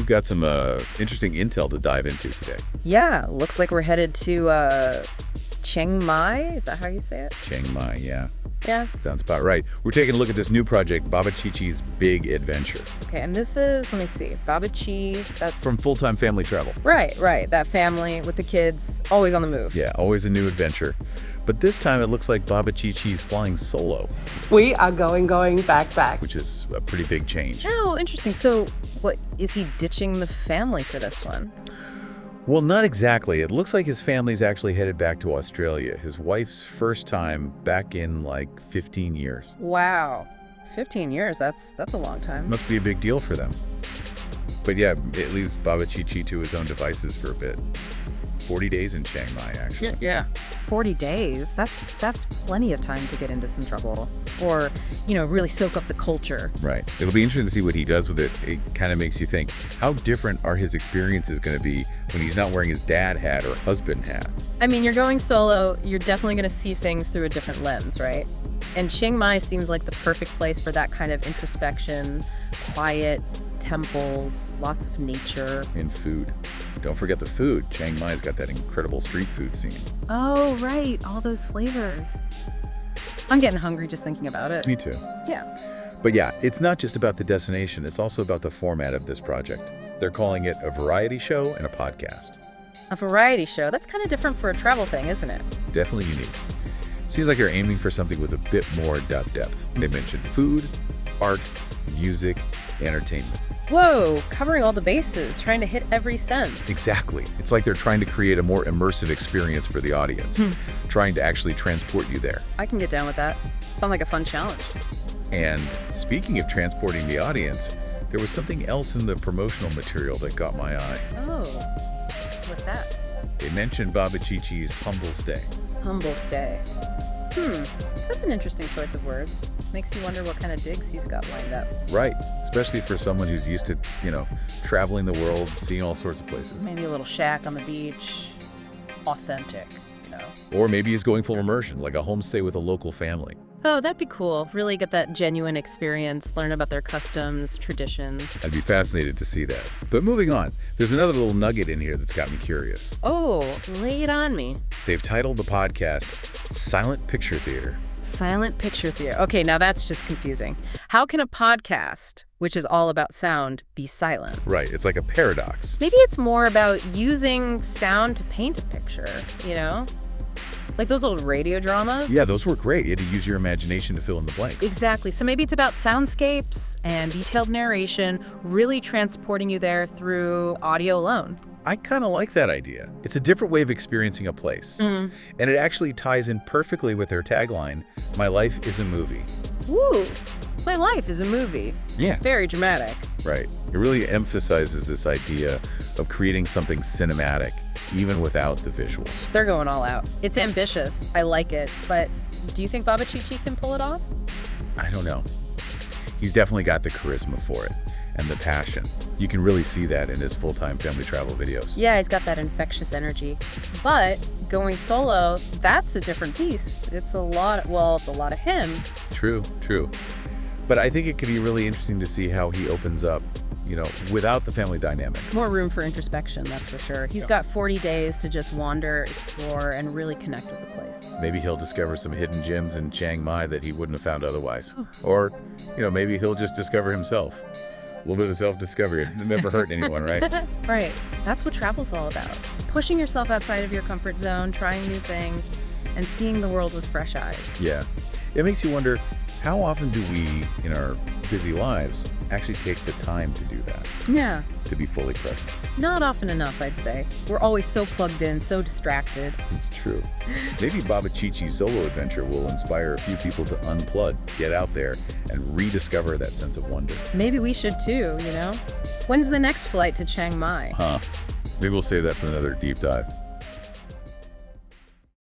we've got some interesting intel to dive into today. Yeah, looks like we're headed to Chiang Mai. Is that how you say it? Chiang Mai, yeah. Yeah. Sounds about right. We're taking a look at this new project, Baba Chi-Chi's Big Adventure. Okay, and this is, let me see, Baba Chi, that's... From Full-Time Family Travel. Right. That family with the kids, always on the move. Yeah, always a new adventure. But this time it looks like Baba Chi-Chi's flying solo. We are GoingGoing.BackBack. Which is a pretty big change. Oh, interesting. So, what, is he ditching the family for this one? Well, not exactly. It looks like his family's actually headed back to Australia. His wife's first time back in like 15 years. Wow. 15 years, that's a long time. Must be a big deal for them. But yeah, it leaves Baba Chi-Chi to his own devices for a bit. 40 days in Chiang Mai, actually. Yeah. 40 days? That's plenty of time to get into some trouble. Or, really soak up the culture. Right. It'll be interesting to see what he does with it. It kind of makes you think, how different are his experiences going to be when he's not wearing his dad hat or husband hat? I mean, you're going solo, you're definitely going to see things through a different lens, right? And Chiang Mai seems like the perfect place for that kind of introspection, quiet, temples, lots of nature. And food. Don't forget the food. Chiang Mai's got that incredible street food scene. Oh, right. All those flavors. I'm getting hungry just thinking about it. Me too. Yeah. But yeah, it's not just about the destination. It's also about the format of this project. They're calling it a variety show and a podcast. A variety show? That's kind of different for a travel thing, isn't it? Definitely unique. Seems like you're aiming for something with a bit more depth. They mentioned food, art, music, entertainment. Whoa, covering all the bases, trying to hit every sense. Exactly. It's like they're trying to create a more immersive experience for the audience, trying to actually transport you there. I can get down with that. Sounds like a fun challenge. And speaking of transporting the audience, there was something else in the promotional material that caught my eye. Oh, what's that? They mentioned Baba Chi-Chi's humble stay. Humble stay. That's an interesting choice of words. Makes you wonder what kind of digs he's got lined up. Right, especially for someone who's used to, traveling the world, seeing all sorts of places. Maybe a little shack on the beach. Authentic, Or maybe he's going full immersion, like a homestay with a local family. Oh, that'd be cool. Really get that genuine experience, learn about their customs, traditions. I'd be fascinated to see that. But moving on, there's another little nugget in here that's got me curious. Oh, lay it on me. They've titled the podcast Silent Picture Theater. Silent picture theater. Okay, now that's just confusing. How can a podcast, which is all about sound, be silent? Right, it's like a paradox. Maybe it's more about using sound to paint a picture, Like those old radio dramas? Yeah, those were great. You had to use your imagination to fill in the blanks. Exactly. So maybe it's about soundscapes and detailed narration, really transporting you there through audio alone. I kind of like that idea. It's a different way of experiencing a place. And it actually ties in perfectly with their tagline, My Life is a Movie. Woo! My life is a movie. Yeah. Very dramatic. Right. It really emphasizes this idea of creating something cinematic, even without the visuals. They're going all out. It's ambitious. I like it. But do you think Baba Chi-Chi can pull it off? I don't know. He's definitely got the charisma for it and the passion. You can really see that in his full-time family travel videos. Yeah, he's got that infectious energy. But going solo, that's a different beast. It's a lot of him. True. But I think it could be really interesting to see how he opens up, without the family dynamic. More room for introspection, that's for sure. He's got 40 days to just wander, explore, and really connect with the place. Maybe he'll discover some hidden gems in Chiang Mai that he wouldn't have found otherwise. Or, maybe he'll just discover himself. A little bit of self-discovery. It never hurt anyone, right? Right. That's what travel's all about. Pushing yourself outside of your comfort zone, trying new things, and seeing the world with fresh eyes. Yeah. It makes you wonder, how often do we, in our busy lives, actually take the time to do that? Yeah. To be fully present? Not often enough, I'd say. We're always so plugged in, so distracted. It's true. Maybe Baba Chi-Chi's solo adventure will inspire a few people to unplug, get out there, and rediscover that sense of wonder. Maybe we should too, When's the next flight to Chiang Mai? Maybe we'll save that for another deep dive.